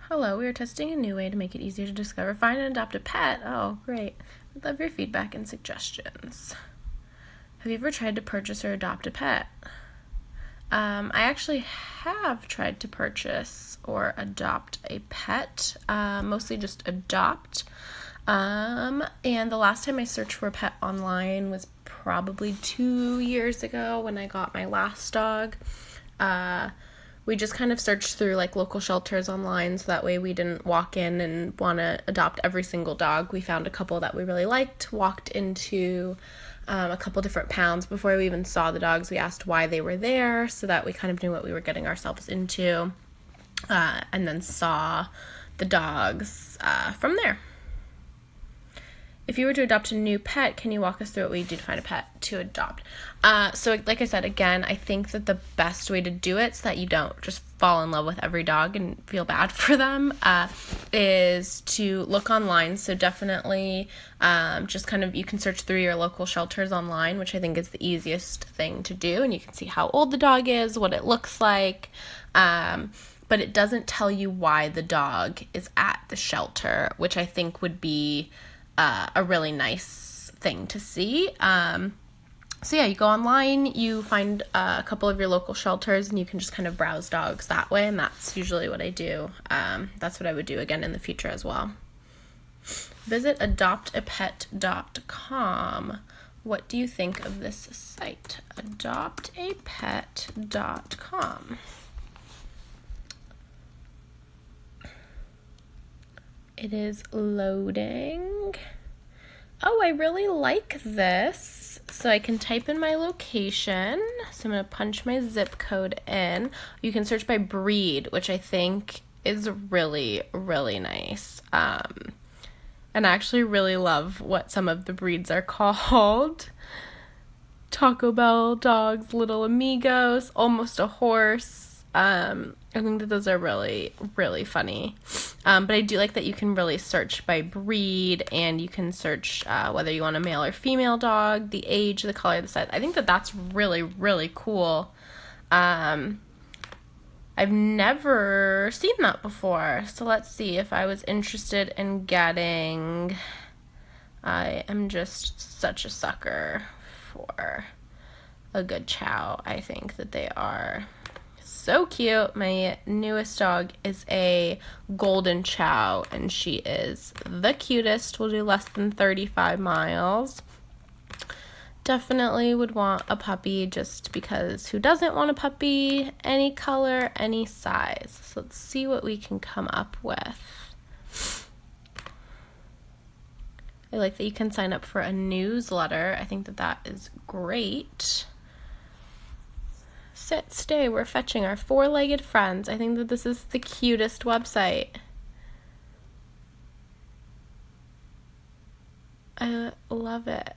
Hello, we are testing a new way to make it easier to discover, find, and adopt a pet. Oh, great. We'd love your feedback and suggestions. Have you ever tried to purchase or adopt a pet? I actually have tried to purchase or adopt a pet, mostly just adopt. And the last time I searched for a pet online was probably 2 years ago when I got my last dog. We just kind of searched through like local shelters online so that way we didn't walk in and want to adopt every single dog. We found a couple that we really liked, walked into a couple different pounds. Before we even saw the dogs, we asked why they were there so that we kind of knew what we were getting ourselves into, and then saw the dogs from there. If you were to adopt a new pet, can you walk us through what we do to find a pet to adopt? So like I said, again, I think that the best way to do it so that you don't just fall in love with every dog and feel bad for them is to look online. So definitely just kind of, you can search through your local shelters online, which I think is the easiest thing to do. And you can see how old the dog is, what it looks like. But it doesn't tell you why the dog is at the shelter, which I think would be a really nice thing to see. So yeah, you go online, you find a couple of your local shelters, and you can just kind of browse dogs that way, and that's usually what I do. That's what I would do again in the future as well. Visit adoptapet.com. What do you think of this site? Adoptapet.com. It is loading. Oh, I really like this. So I can type in my location. So I'm going to punch my zip code in. You can search by breed, which I think is really, really nice. And I actually really love what some of the breeds are called. Taco Bell dogs, Little Amigos, Almost a Horse. I think that those are really, really funny. But I do like that you can really search by breed, and you can search whether you want a male or female dog, the age, the color, the size. I think that that's really, really cool. I've never seen that before. So let's see if I was interested in getting... I am just such a sucker for a good chow. I think that they are so cute. My newest dog is a golden chow, and she is the cutest. Will do less than 35 miles. Definitely would want a puppy, just because who doesn't want a puppy? Any color, any size. So let's see what we can come up with. I like that you can sign up for a newsletter. I think that that is great. Sit, stay, we're fetching our four-legged friends. I think that this is the cutest website. I love it.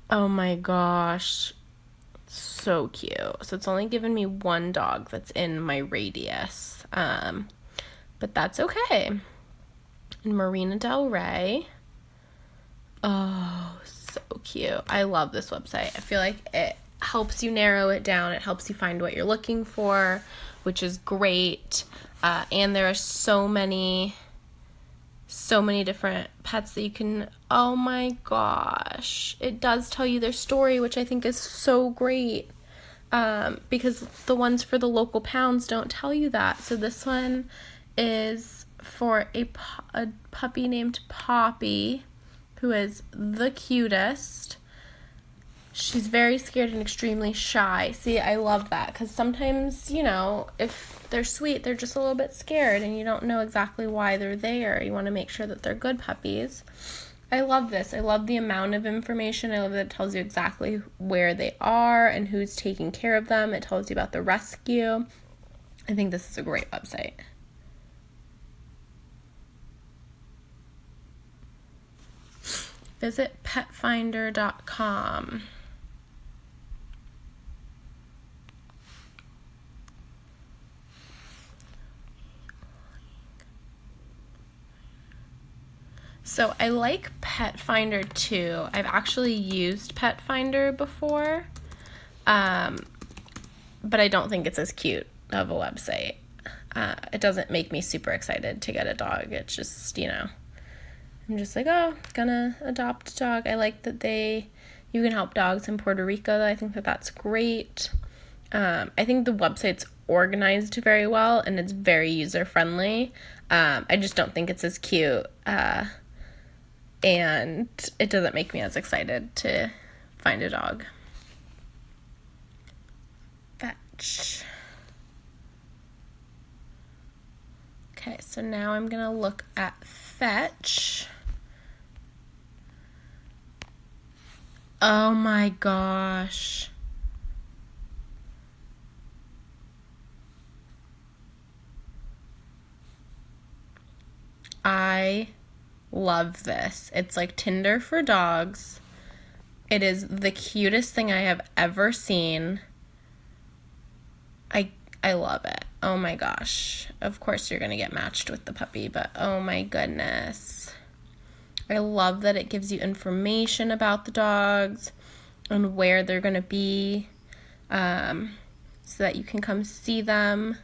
Oh my gosh. So cute. So it's only given me one dog that's in my radius. But that's okay. In Marina Del Rey. Oh, so cute. I love this website. I feel like it helps you narrow it down. It helps you find what you're looking for, which is great. And there are so many different pets that you can... Oh my gosh. It does tell you their story, which I think is so great. Because the ones for the local pounds don't tell you that. So this one is for a puppy named Poppy, who is the cutest. She's very scared and extremely shy. See, I love that, because sometimes, you know, if they're sweet, they're just a little bit scared, and you don't know exactly why they're there. You want to make sure that they're good puppies. I love this. I love the amount of information. I love that it tells you exactly where they are and who's taking care of them. It tells you about the rescue. I think this is a great website. Visit petfinder.com. So I like Pet Finder too. I've actually used Pet Finder before. but I don't think it's as cute of a website. It doesn't make me super excited to get a dog. It's just, I'm just like, oh, gonna adopt a dog. I like that you can help dogs in Puerto Rico. I think that that's great. I think the website's organized very well and it's very user-friendly. I just don't think it's as cute. And it doesn't make me as excited to find a dog. Fetch. Okay, so now I'm going to look at Fetch. Oh my gosh. I love this. It's like Tinder for dogs. It is the cutest thing I have ever seen. I love it. Oh my gosh. Of course you're going to get matched with the puppy, but oh my goodness. I love that it gives you information about the dogs and where they're going to be, so that you can come see them.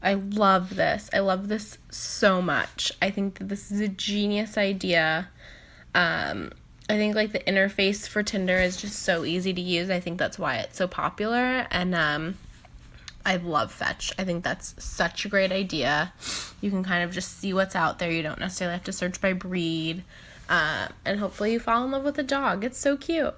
I love this. I love this so much. I think that this is a genius idea. I think like the interface for Tinder is just so easy to use. I think that's why it's so popular. And I love Fetch. I think that's such a great idea. You can kind of just see what's out there. You don't necessarily have to search by breed. And hopefully you fall in love with a dog. It's so cute.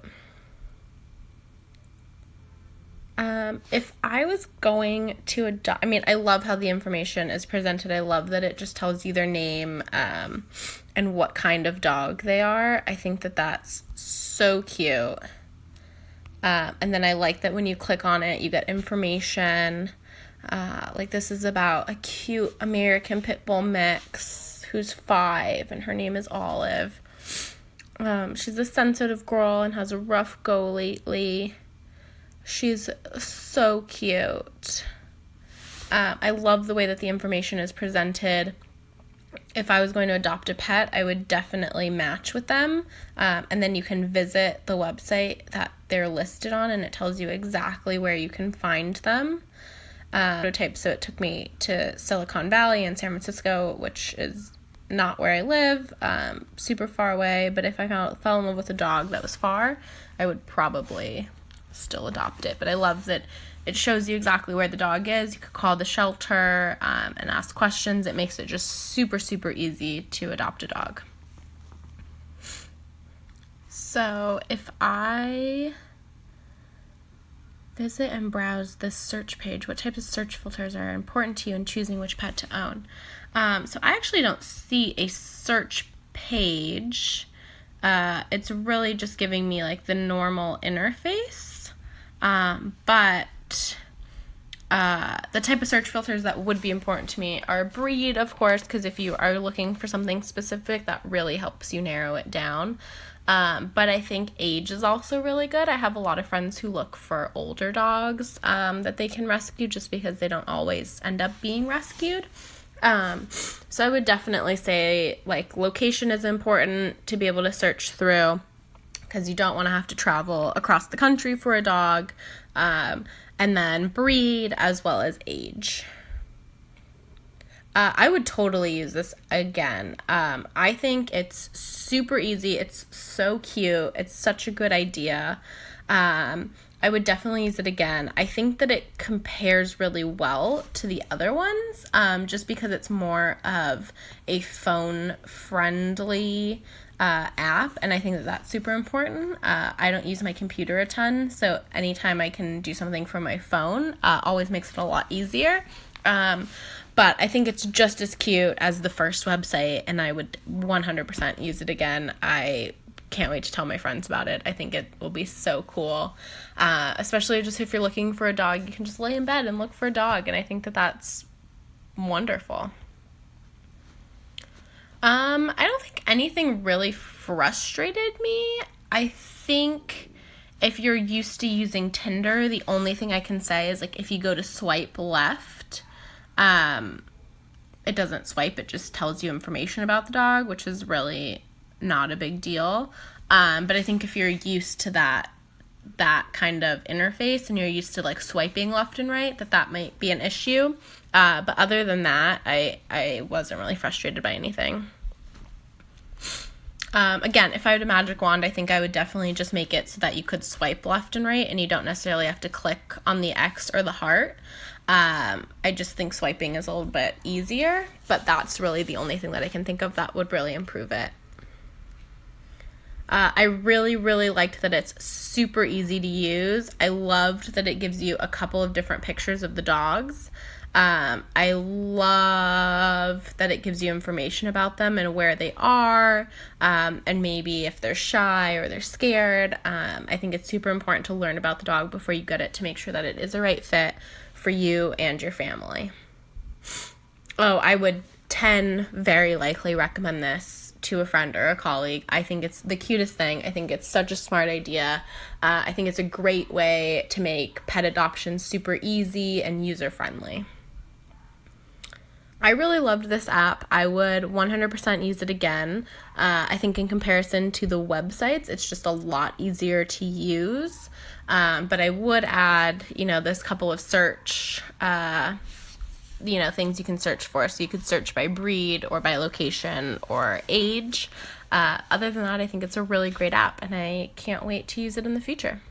If I was going to adopt, I love how the information is presented. I love that it just tells you their name, and what kind of dog they are. I think that that's so cute. And then I like that when you click on it, you get information. Like this is about a cute American Pit Bull mix who's 5, and her name is Olive. She's a sensitive girl and has a rough go lately. She's so cute. I love the way that the information is presented. If I was going to adopt a pet, I would definitely match with them. And then you can visit the website that they're listed on, and it tells you exactly where you can find them. So it took me to Silicon Valley and San Francisco, which is not where I live, super far away. But if I fell in love with a dog that was far, I would probably still adopt it. But I love that it shows you exactly where the dog is. You could call the shelter and ask questions. It makes it just super, super easy to adopt a dog. So if I visit and browse this search page, what types of search filters are important to you in choosing which pet to own? So I actually don't see a search page. It's really just giving me like the normal interface. But the type of search filters that would be important to me are breed, of course, because if you are looking for something specific, that really helps you narrow it down. But I think age is also really good. I have a lot of friends who look for older dogs that they can rescue just because they don't always end up being rescued. So I would definitely say like location is important to be able to search through, because you don't want to have to travel across the country for a dog, and then breed as well as age. I would totally use this again. I think it's super easy. It's so cute. It's such a good idea. I would definitely use it again. I think that it compares really well to the other ones, just because it's more of a phone-friendly app, and I think that that's super important. I don't use my computer a ton, so anytime I can do something from my phone, always makes it a lot easier. But I think it's just as cute as the first website, and I would 100% use it again. I can't wait to tell my friends about it. I think it will be so cool, especially just if you're looking for a dog. You can just lay in bed and look for a dog, and I think that that's wonderful. I don't think anything really frustrated me. I think if you're used to using Tinder, the only thing I can say is like if you go to swipe left, it doesn't swipe, it just tells you information about the dog, which is really not a big deal. But I think if you're used to that, that kind of interface and you're used to like swiping left and right, that might be an issue. But other than that, I wasn't really frustrated by anything. Again, if I had a magic wand, I think I would definitely just make it so that you could swipe left and right and you don't necessarily have to click on the X or the heart. I just think swiping is a little bit easier, but that's really the only thing that I can think of that would really improve it. I really, really liked that it's super easy to use. I loved that it gives you a couple of different pictures of the dogs. I love that it gives you information about them and where they are, and maybe if they're shy or they're scared. I think it's super important to learn about the dog before you get it to make sure that it is a right fit for you and your family. Oh, I would very likely recommend this to a friend or a colleague. I think it's the cutest thing. I think it's such a smart idea. I think it's a great way to make pet adoption super easy and user-friendly. I really loved this app. I would 100% use it again. I think in comparison to the websites, it's just a lot easier to use. But I would add, this couple of search things you can search for. So you could search by breed or by location or age. Other than that, I think it's a really great app and I can't wait to use it in the future.